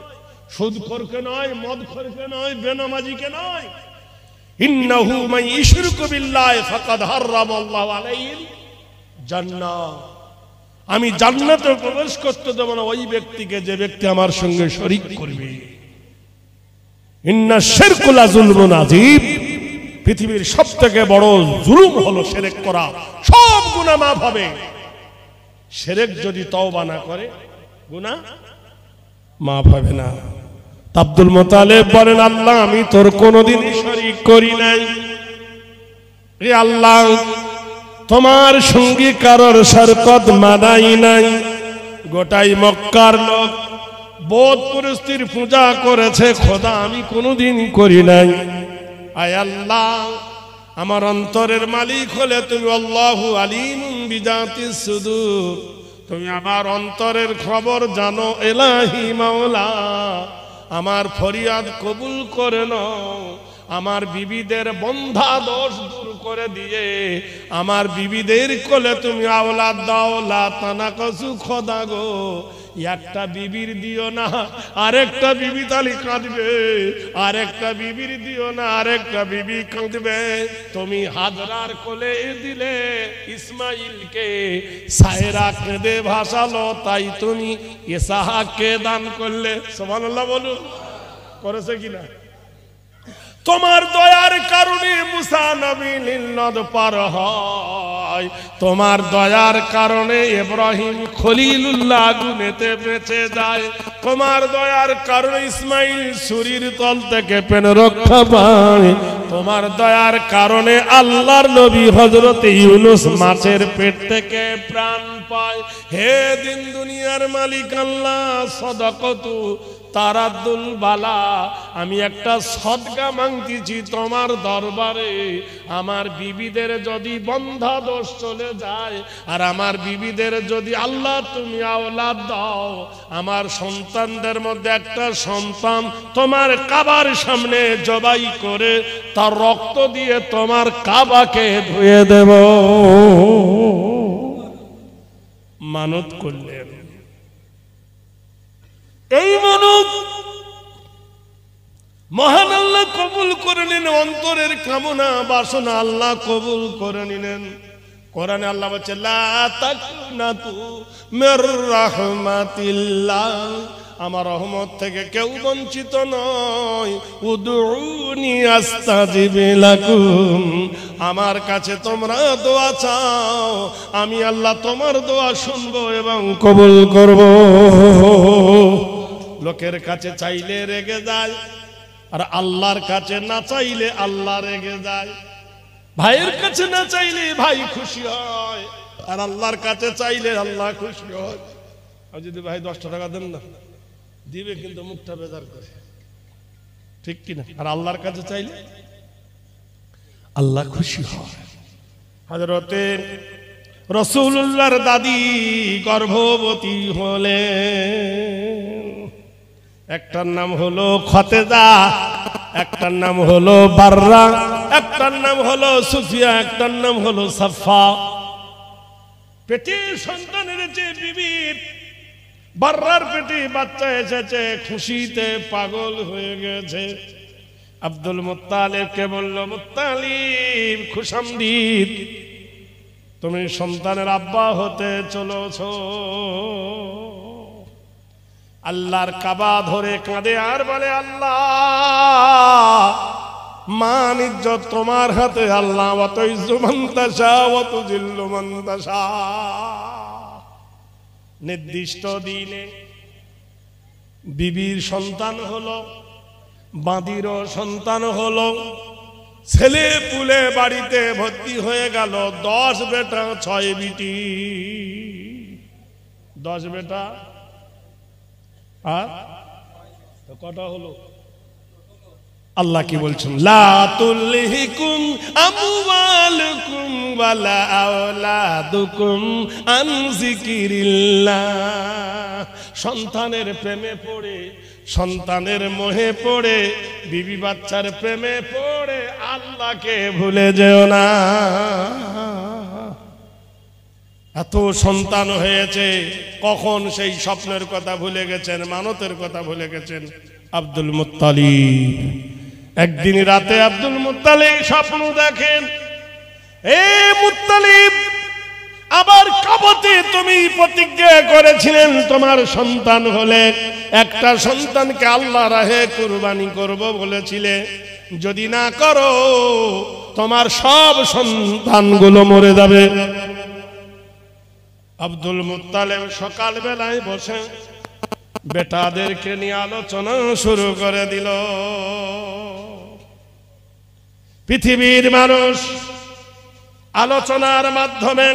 সুদখোরকে নয়, মদখোরকে নয়, বেনামাজিকে নয়। ইন্নাহু মান ইশরিকু বিল্লাহি ফাকাদ হারামাল্লাহু আলাইহিল জান্নাহ। আমি জান্নাতে প্রবেশ করতে দেব না ওই ব্যক্তিকে যে ব্যক্তি আমার সঙ্গে শরীক করবে। ইন্না শিরকু লাযুলমুন আযীম। পৃথিবীর সবথেকে বড় জুলুম হলো শিরক করা। সব গুনাহ মাফ হবে, শিরক যদি তওবা না করে গুনাহ মাফ হবে না। আব্দুল মুত্তালিব বলেন আল্লাহ আমি তোর কোনোদিন শরীক করি নাই, এ আল্লাহ তোমার সঙ্গে কারোর শরকত মানাই নাই। গোটাই মক্কার লোক বোধ পুরস্তির পূজা করেছে, খোদা আমি কোনোদিন করি নাই। আয় আল্লাহ আমার অন্তরের মালিক হলে তুমি আল্লাহু আলিমুন বিজাতিস সুদূর, তুমি আমার অন্তরের খবর জানো এলাহি মাওলা। আমার ফরিয়াদ কবুল করে নাও, আমার বিবিদের বন্ধা দোষ দূর করে দিয়ে আমার বিবিদের কোলে তুমি আওলাদ দাও। লা তানাকাসু খোদা গো, একটা বিবির দিও না আরেকটা বিবি তালি কাঁদবে, আরেকটা বিবির দিও না আরেকটা বিবি কাঁদবে। তুমি হাজরার কোলে দিলে ইসমাইলকে, সায়রা কেঁদে ভাসালো, তাই তুমি ইসহাককে দান করলে। সুবহানাল্লাহ বলুন। করেছে কিনা? তোমার দয়ার কারণে মুসা নবী নীল নদ পার হয়, তোমার দয়ার কারণে ইব্রাহিম খলিলুল্লাহ আগুনেতে বেঁচে যায়, তোমার দয়ার কারণে ইসমাইল ছুরির তল থেকে পেন রক্ষা পায়, তোমার দয়ার কারণে আল্লাহর নবী হযরত ইউনূস মাছের পেট থেকে প্রাণ পায়। হে দিন দুনিয়ার মালিক আল্লাহ, সাদাকাতু তারাদ্দুল বালা, আমি একটা সদকা মাংতেছি তোমার দরবারে। আমার বিবিদের যদি বন্ধা দোষ চলে যায়, আর আমার বিবিদের যদি আল্লাহ তুমি আওলাদ দাও, আমার সন্তানদের মধ্যে একটা সন্তান তোমার কাবার সামনে জবাই করে তার রক্ত দিয়ে তোমার কাবাকে ধুয়ে দেব। মানত করলেন। এই মানত মহান আল্লাহ কবুল করে নিলেন, অন্তরের কামনা বাসনা আল্লাহ কবুল করে নিলেন। কোরআনে আল্লাহ বলছে লা তাকুনাতু মির রাহমাতিল্লাহ, আমার রহমত থেকে কেউ বঞ্চিত নয়। উদউনি আস্তাজিব লাকুম, আমার কাছে তোমরা দোয়া চাও, আমি আল্লাহ তোমার দোয়া শুনবো এবং কবুল করব। লোকের কাছে চাইলে রেগে যায়, আর আল্লাহর কাছে না চাইলে আল্লাহ রেগে যায়। ভাইয়ের কাছে না চাইলে ভাই খুশি হয়, আর আল্লাহর কাছে চাইলে আল্লাহ খুশি হয়। আর যদি ভাই 10 টাকা দেন না দিবে, কিন্তু মুখটা বেজার করে, ঠিক কিনা? আর আল্লাহর কাছে চাইলে আল্লাহ খুশি হয়। হযরতে রাসূলুল্লাহর দাদি গর্ভবতী হলেন, একটার নাম হলো খতেজা, একটার নাম হলো বাররা, একটার নাম হলো সুফিয়া, একটার নাম হলো সাফা। পেটে সন্তানের যে বিবির বাররার পেটে বাচ্চা এসেছে, খুশিতে পাগল হয়ে গেছে। আব্দুল মুত্তালিবকে বলল, মুত্তালিব খুশামদীদ, তুমি সন্তানের আব্বা হতে চলেছো। আল্লাহর কাবা ধরে কাঁদে আর বলে, আল্লাহ মান ইজ্জত তোমার হাতে আল্লাহ, ওয়া তুইজ্জু মান তাশা ওয়া তুযিল্লু মান তাশা। নির্দিষ্ট দিনে বিবির সন্তান হলো, বাঁদিরও সন্তান হলো, ছেলে পুলে বাড়িতে ভর্তি হয়ে গেল। 10 বেটা 6 বিটি, 10 বেটা আর কটা হলো? আল্লাহ কি বলছেন? লা তুলহিকুম আমওয়ালুকুম ওয়ালা আওলাদুকুম আন যিকিরিল্লাহ। সন্তানের প্রেমে পড়ে, সন্তানের মোহে পড়ে, বিবি বাচ্চার প্রেমে পড়ে আল্লাহকে ভুলে যেও না। এত সন্তান হয়েছে, কখন সেই স্বপ্নের কথা ভুলে গেছেন, মানতের কথা ভুলে গেছেন। আব্দুল মুত্তালিব একদিন রাতে আব্দুল মুত্তালিব স্বপ্ন দেখেন, এ মুত্তালিব, আবার কাবাতে তুমি প্রতিজ্ঞা করেছিলেন তোমার সন্তান হলে একটা সন্তানকে আল্লাহ রাহে কুরবানি করব বলেছিলে, যদি না করো তোমার সব সন্তানগুলো মরে যাবে। আব্দুল মুত্তালিব সকাল বেলায় বসে বেটাদেরকে নিয়ে আলোচনা শুরু করে দিল। পৃথিবীর মানুষ আলোচনার মাধ্যমে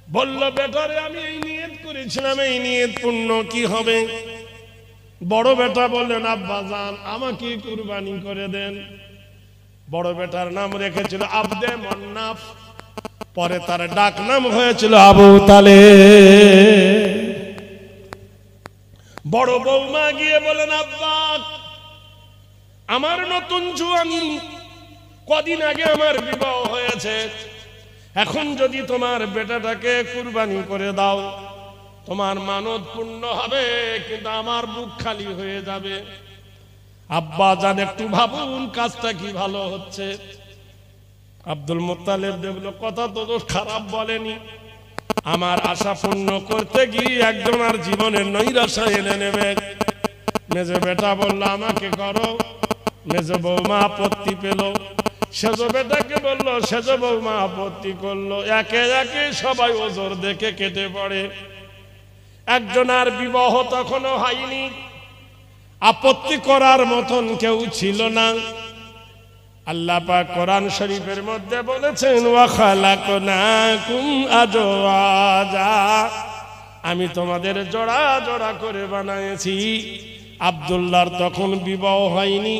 বলল, বেটারে আমি এই নিয়ত করেছিলাম, এই নিয়ত পূর্ণ কি হবে? বড় বেটা বললেন, আব্বা জান আমাকে কুরবানি করে দেন। বড় বেটার নাম রেখেছিল আব্দে মন্নাফ, পরে তার ডাক নাম হয়েছিল আবু তালেব। বড় বৌমা গিয়ে বলেন, আব্বা আমার নতুন জুয়ানি, কদিন আগে আমার বিবাহ হয়েছে, এখন যদি তোমার বেটাটাকে কুরবানি করে দাও তোমার মানত পূর্ণ হবে, কিন্তু আমার বুক খালি হয়ে যাবে। আব্বা জান একটু ভাবুন কাজটা কি ভালো হচ্ছে। আব্দুল মুত্তালিব দেখলো কথা তো খারাপ বলেনি, আমার আশা পূর্ণ করতে গিয়ে একজন আর জীবনের নৈরাশা এনে নেবে। মেজে বেটা বলল, আমাকে করো। মেজ বৌমা আপত্তি পেল, সেজ বেটাকে বললো, সেজ বৌমা আপত্তি করলো, একে একে সবাই ওজোর দেখে কেটে পড়ে। একজনের বিবাহ তখনও হয়নি, আপত্তি করার মতন কেউ ছিল না। আল্লাহ পাক কোরআন শরীফের মধ্যে বলেছেন, ওয়া খালাকনাকুম আজওয়াজা, আমি তোমাদের জোড়া জোড়া করে বানিয়েছি। আব্দুল্লাহর তখন বিবাহ হয়নি।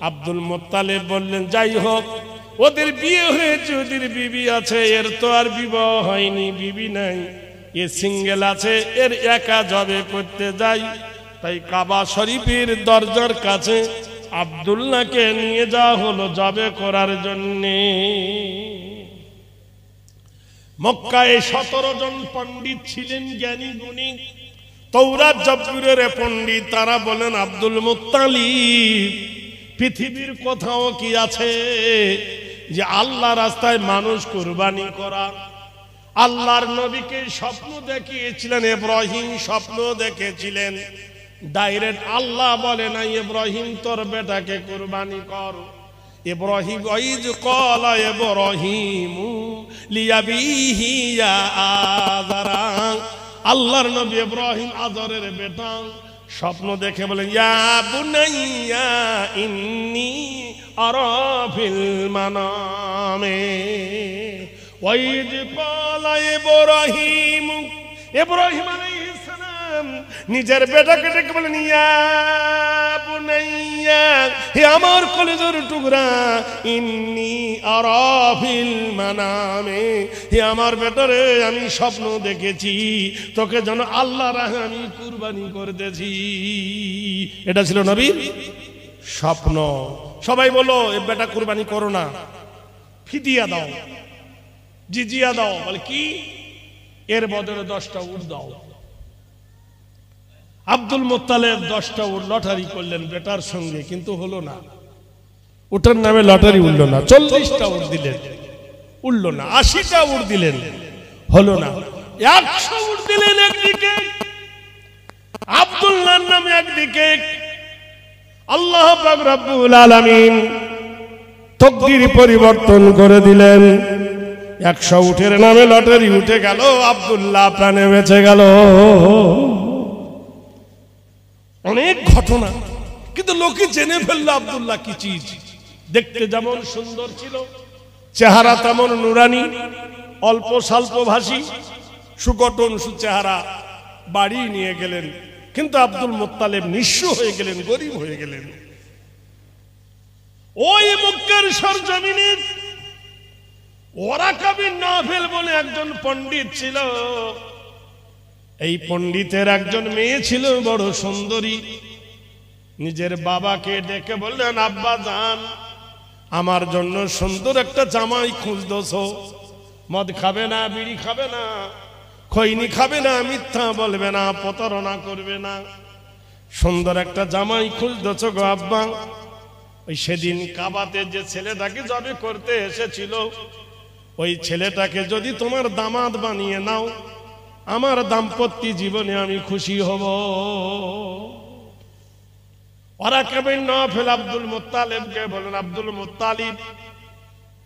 আব্দুল মুত্তালিব বললেন, যাই হোক, ওদের বিয়ে হয়েছে, ওদের বিবি আছে, এর তো আর বিবাহ হয়নি, বিবি নাই, এ সিঙ্গেল আছে, এর একা জবে করতে যাই। তাই কাবা শরীফের দরজার কাছে আব্দুল্লাহকে নিয়ে যাওয়া হলো জবে করার জন্যে। মক্কায় 17 জন পণ্ডিত ছিলেন, জ্ঞানী গুণী, তৌরাত জবুরের পণ্ডিত। তারা বলেন, আব্দুল মুত্তালিব, পৃথিবীর কোথাও কি আছে যে আল্লাহ রাস্তায় মানুষ কুরবানি করা? আল্লাহর নবীকে স্বপ্ন দেখিয়েছিলেন, ইব্রাহিম স্বপ্ন দেখেছিলেন, ডাইরেক্ট আল্লাহ বলে না, ইব্রাহিম তোর বেটাকে কুরবানি কর। ইব্রাহিম ওয়াইজ ক্বালা ইব্রাহিমু লিয়াবিহি ইয়া আযারা, আল্লাহর নবী ইব্রাহিম আযরের বেটা স্বপ্ন দেখে বলেন, ইয়া বুনাইয়া ইন্নী আরা ফিল মানামে ওয়াইজ ক্বালা ইব্রাহিম, ইব্রাহিম আলাইহিস সালাম নিজের বেটাকে ডেকে বলেন, ইয়া বুনাইয়া, হে আমার কলিজার টুকরা, ইন্নী আরা ফিল মানামে, হে আমার বেটারে, আমি স্বপ্ন দেখেছি তোকে যেন আল্লাহর রাহে আমি কুরবানি করতেছি। এটা ছিল নবীর স্বপ্ন। সবাই বলো, এ বেটা কুরবানি করো না, ফিদিয়া দাও, জিজিয়া দাও। বলে কি? এর বদলে 10টা উট দাও। আব্দুল মুত্তালিব 10টা উট লটারি করলেন বেটার সঙ্গে, কিন্তু হলো না। উটের নামে লটারি উঠলো না। 40টা উট দিলেন, উঠলো না। 80টা উট দিলেন, হলো না। 100 উট দিলেন একদিকে, আব্দুল্লাহর নামে একদিকে। আল্লাহ পাক রব্বুল আলামিন তকদির পরিবর্তন করে দিলেন। 100 উটের নামে লটারি উঠে গেল, আব্দুল্লাহ প্রাণে বেঁচে গেল। অনেক ঘটনা, কিন্তু লোকে জেনে ফেললো আব্দুল্লাহ কি চিজ। দেখতে যেমন সুন্দর ছিল, চেহারা তেমন নুরানি, অল্প স্বল্প ভাষী, সুগঠন সুচেহারা। বাড়ি নিয়ে গেলেন, কিন্তু আব্দুল মুত্তালিব নিঃস্ব হয়ে গেলেন, গরিব হয়ে গেলেন। ওই মক্কার সরজমিনে ওরাকা বিন নাফিল বলে একজন পণ্ডিত ছিল। এই পণ্ডিতের একজন মেয়ে ছিল বড় সুন্দরী। নিজের বাবাকে ডেকে বললেন, আব্বা জান, আমার জন্য সুন্দর একটা জামাই খুঁজতেছো। মদ খাবে না, বিড়ি খাবে না, খৈনি খাবে না, মিথ্যা বলবে না, প্রতারণা করবে না, সুন্দর একটা জামাই খুঁজতেছো গো আব্বা। ওই সেদিন কাবাতে যে ছেলেটাকে জবে করতে এসেছিল, ওই ছেলেটাকে যদি তোমার দামাদ বানিয়ে নাও, আমার দাম্পত্য জীবনে আমি খুশি হব। ওরাকা বিন নাফিল আব্দুল মুত্তালিবকে বলেন, আব্দুল মুত্তালিব,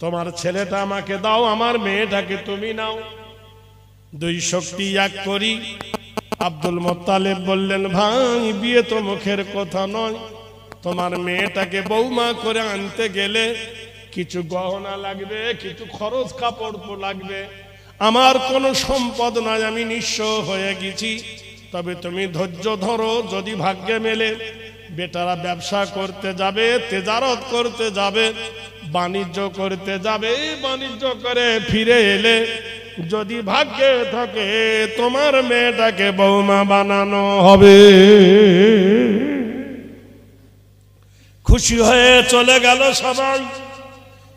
তোমার ছেলেটা আমাকে দাও, আমার মেয়েটাকে তুমি নাও, 2 শক্তি এক করি। আব্দুল মুত্তালিব বললেন, ভাই, বিয়ে তো মুখের কথা নয়, তোমার মেয়েটাকে বৌমা করে আনতে গেলে কিছু গহনা লাগবে, কিছু খরচ কাপড় লাগবে। আমার কোনো সম্পদ নাই, আমি নিঃস্ব হয়ে গেছি। তবে তুমি ধৈর্য ধরো, যদি ভাগ্যে মেলে। বেটারা ব্যবসা করতে যাবে, তেজারত করতে যাবে, বাণিজ্য করতে যাবে, বাণিজ্য করে ফিরে এলে যদি ভাগ্যে থাকে তোমার মেয়েটাকে বৌমা বানানো হবে। খুশি হয়ে চলে গেল সবাই।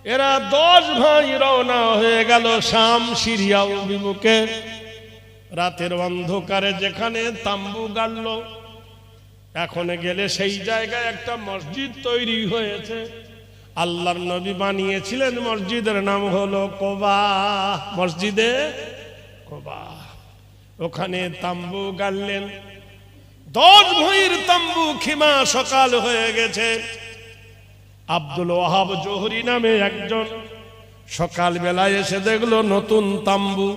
এরা 10 ভাই রওনা হয়ে গেল শাম, সিরিয়া অভিমুখে। রাতের অন্ধকারে যেখানে তাম্বু গাড়ল, এখন গেলে সেই জায়গায় একটা মসজিদ তৈরি হয়েছে। আল্লাহর নবী বানিয়েছিলেন, মসজিদের নাম হলো কোবা, মসজিদে কোবা। ওখানে তাম্বু গাড়লেন। 10 ভাইয়ের তাম্বু খিমা, সকাল হয়ে গেছে। আব্দুল ওয়াহাব জোহরি নামে একজন সকালবেলায় এসে দেখলো নতুন তাম্বু।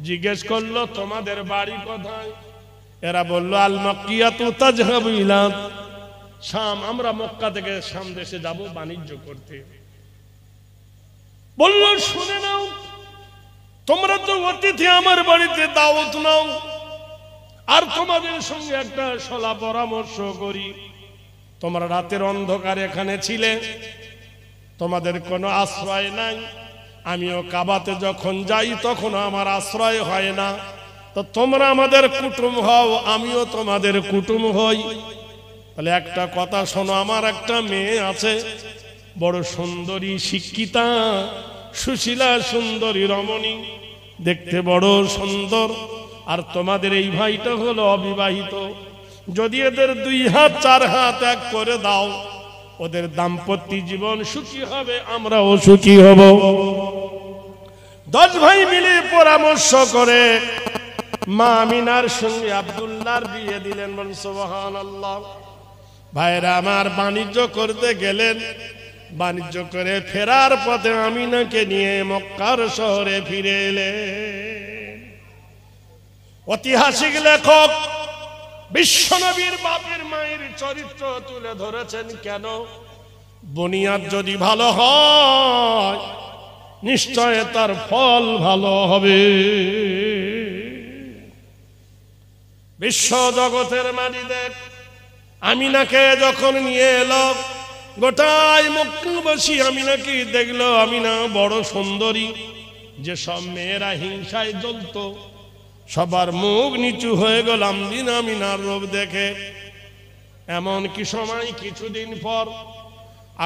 জিজ্ঞেস করলো তোমাদের বাড়ি কোথায়? এরা বলল আল মক্কিয়াতু তাজহাবু ইলা শাম, আমরা মক্কা থেকে শাম দেশে যাব বাণিজ্য করতে। বলল শুনে নাও, তোমরা তো অতিথি, আমার বাড়িতে দাওয়াত নাও, আর তোমাদের সঙ্গে একটা সলা পরামর্শ করি। তোমরা রাতের অন্ধকার এখানে ছিলে, তোমাদের কোনো আশ্রয় নাই। আমিও কাবাতে যখন যাই তখন আমার আশ্রয় হয় না, তো তোমরা আমাদের কুটুম হও, আমিও তোমাদের কুটুম হই। তাহলে একটা কথা শোনো, আমার একটা মেয়ে আছে, বড় সুন্দরী, শিক্ষিতা, সুশীলা, সুন্দরী রমণী, দেখতে বড় সুন্দর। আর তোমাদের এই ভাইটা হলো অবিবাহিত। যদি এদের 2 হাত 4 হাত এক করে দাও, ওদের দাম্পত্য জীবন সুখী হবে, আমরাও সুখী হব। 10 ভাই মিলে পরামর্শ করে মা আমিনার সঙ্গে আব্দুল্লাহর বিয়ে দিলেন। বলুন সুবহানাল্লাহ। ভাইরা আমার বাণিজ্য করতে গেলেন, বাণিজ্য করে ফেরার পথে আমিনাকে নিয়ে মক্কার শহরে ফিরে এলেন। ঐতিহাসিক লেখক বিশ্বনবীর বাপের মায়ের চরিত্র তুলে ধরেছেন। কেন? বুনিয়াদ যদি ভালো হয় নিশ্চয় তার ফল ভালো হবে। বিশ্ব জগতের মাটিতে আমিনাকে যখন নিয়ে এলো, গোটাই মক্কাবাসী আমিনাকে দেখলো। আমিনা বড় সুন্দরী, যে সব মেয়েরা হিংসায় জ্বলত, সবার মুখ নিচু হয়ে গেল আমিনার রূপ দেখে। এমন কি সময় কিছুদিন পর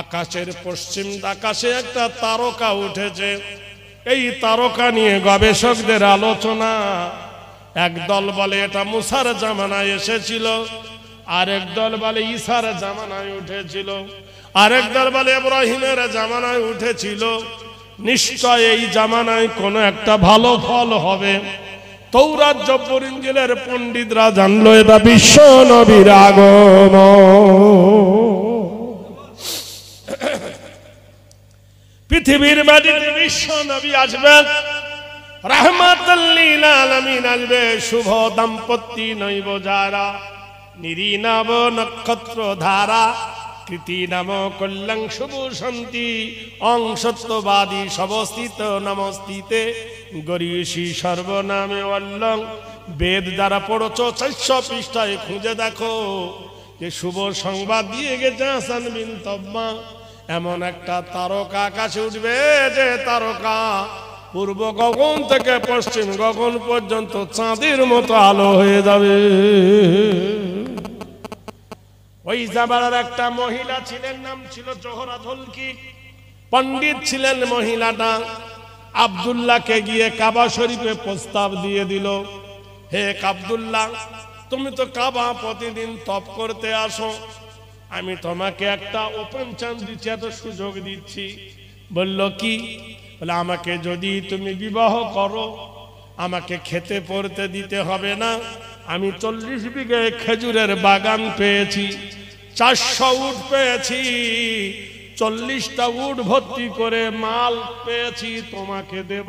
আকাশের পশ্চিম আকাশে একটা তারকা উঠেছে। এই তারকা নিয়ে গবেষকদের আলোচনা। একদল বলে এটা মুসার জামানায় এসেছিল, আরেক দল বলে ঈসার জামানায় উঠেছিল, আরেক দল বলে ইব্রাহিমের জামানায় উঠেছিল। নিশ্চয় এই জামানায় কোনো একটা ভালো ফল হবে। তৌরাত জব্বর ইনজিলের পণ্ডিতরা জানলো এটা বিশ্ব নবীর আগমন। পৃথিবীর মাটিতে বিশ্ব নবী আসবেন, রাহমাতাল লিল আলামিন আসবে। শুভ দাম্পত্য নৈব যারা, নিরি নব নক্ষত্র ধারা, কৃতি নাম কল্যাণ শুভ শান্তি, অংশত্ববাদী সবস্থিত নমস্তিতে, গরিয়সী সর্বনামে অল্লং। বেদ যারা পড়ছ 400 পৃষ্ঠায় খুঁজে দেখো যে শুভ সংবাদ দিয়ে গেছে হাসান বিন তব্বা। এমন একটা তারকা আকাশে উঠবে, যে তারকা পূর্ব গগন থেকে পশ্চিম গগন পর্যন্ত চাঁদের মতো আলো হয়ে যাবে। ওই জাবালার একটা মহিলা ছিলেন, নাম ছিল জোহরা ধলকি, পণ্ডিত ছিলেন মহিলাটা। আব্দুল্লাহকে গিয়ে কাবা শরীফে প্রস্তাব দিয়ে দিল, হে আব্দুল্লাহ, তুমি তো কাবা প্রতিদিন তপ করতে আসো, আমি তোমাকে একটা ওপেন চান্স দিচ্ছি, এত সুযোগ দিচ্ছি। বলল কি? বলে আমাকে যদি তুমি বিবাহ করো, আমাকে খেতে পড়তে দিতে হবে না। আমি 40 বিঘে খেজুরের বাগান পেয়েছি, 400 উট পেয়েছি, 40টা উট ভর্তি করে মাল পেয়েছি, তোমাকে দেব।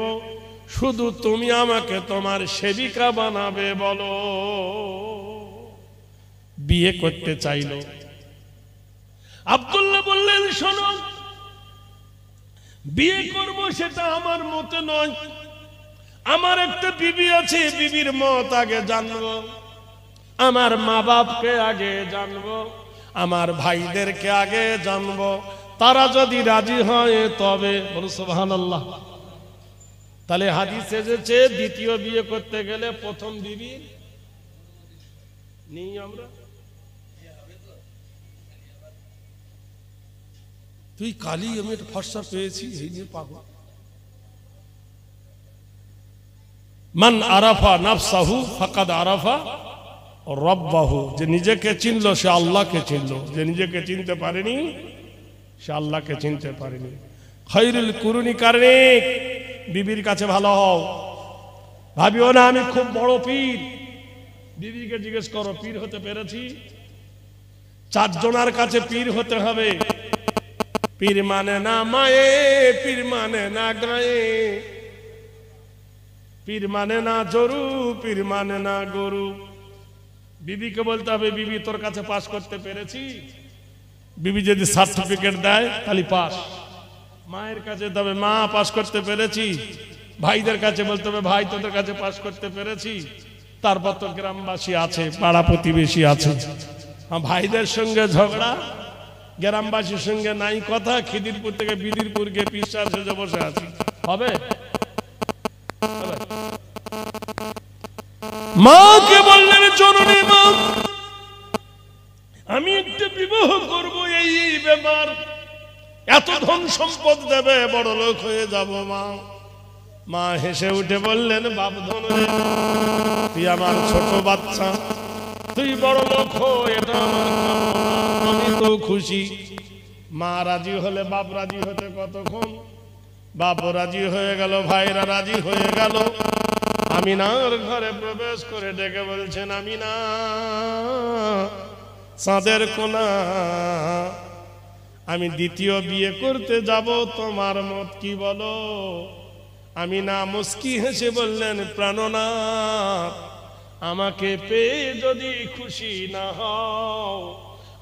শুধু তুমি আমাকে তোমার সেবিকা বানাবে বলো। বিয়ে করতে চাইল। আব্দুল্লাহ বললেন, শোনো, বিয়ে করব সেটা আমার মতে নয়, আমার একটা বিবি আছে, বিবির মত আগে জানবো, আমার মা বাপকে আগে জানবো, আমার ভাইদেরকে আগে জানবো, তারা যদি রাজি হয় তবে। বলো সুবহানাল্লাহ। তাহলে হাদিসে এসেছে দ্বিতীয় বিয়ে করতে গেলে প্রথম বিবি নেই। আমরা তুই কালি, আমি একটা ফর্সা পেয়েছি, এই যে পাবো। মান আরাফা নাফসাহু ফাকাদ আরাফা রব্বাহু, যে নিজেকে চিনলো সে আল্লাহকে চিনলো, যে নিজেকে চিনতে পারেনি সে আল্লাহকে চিনতে পারেনি। খায়রুল কুরুনি কারনিক, বিবির কাছে ভালো হও। ভাবিও না আমি খুব বড় পীর। বিবিকে জিজ্ঞেস করো পীর হতে পেরেছি? 4 জনের কাছে পীর হতে হবে। পীর মানে না মায়ে, পীর মানে না গায়ে, পীর মানে না জরু, পীর মানে না গরু। বিবিকে বলতে হবে, বিবি তোর কাছে পাস করতে পেরেছি। বিবি যদি সার্টিফিকেট দেয় তাহলে পাস। মায়ের কাছে তবে মা পাস করতে পেরেছি। ভাইদের কাছে বলতে হবে, ভাই তোদের কাছে পাস করতে পেরেছি। তারপর তো গ্রামবাসী আছে, পাড়া প্রতিবেশী আছে। ভাইদের সঙ্গে ঝগড়া, গ্রামবাসীর সঙ্গে নাই কথা, খিদিরপুর থেকে বিদিরপুর গিয়ে পিসার সেজে বসে আছি, হবে? মাকে বললেন, জননী মা আমি একটা বিবাহ করব, এই ব্যাপার, এত ধন সম্পদ দেবে, বড় লোক হয়ে যাব মা। মা হেসে উঠে বললেন, বাপ ধন রে, তুই আমার ছোট বাচ্চা, তুই বড় লোক হো, এটা আমার কামনা, আমি তো খুশি। মা রাজি হলে বাপ রাজি হতে কতক্ষণ। বাপ রাজি হয়ে গেল, ভাইরা রাজি হয়ে গেল। আমিনার ঘরে প্রবেশ করে ডেকে বলছেন, আমিনা চাঁদের কোনা, আমি দ্বিতীয় বিয়ে করতে যাব, তোমার মত কি বলো? আমিনা মুস্কি হেসে বললেন, প্রাণনাথ আমাকে পেয়ে যদি খুশি না হও,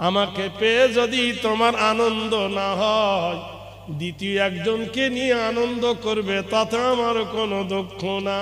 আমাকে পেয়ে যদি তোমার আনন্দ না হয়, দ্বিতীয় একজনকে নিয়ে আনন্দ করবে, তাতে আমার কোনো দুঃখ না।